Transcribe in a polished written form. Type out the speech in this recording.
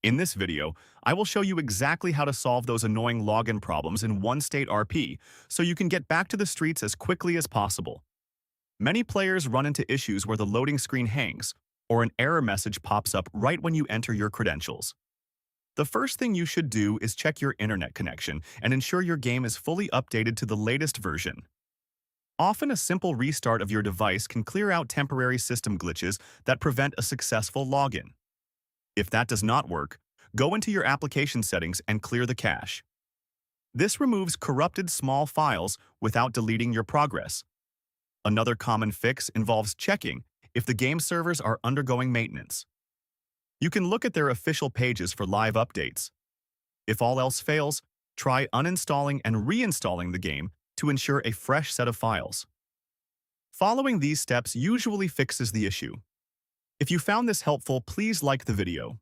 In this video, I will show you exactly how to solve those annoying login problems in one-state RP so you can get back to the streets as quickly as possible. Many players run into issues where the loading screen hangs or an error message pops up right when you enter your credentials. The first thing you should do is check your internet connection and ensure your game is fully updated to the latest version. Often a simple restart of your device can clear out temporary system glitches that prevent a successful login. If that does not work, go into your application settings and clear the cache. This removes corrupted small files without deleting your progress. Another common fix involves checking if the game servers are undergoing maintenance. You can look at their official pages for live updates. If all else fails, try uninstalling and reinstalling the game to ensure a fresh set of files. Following these steps usually fixes the issue. If you found this helpful, please like the video.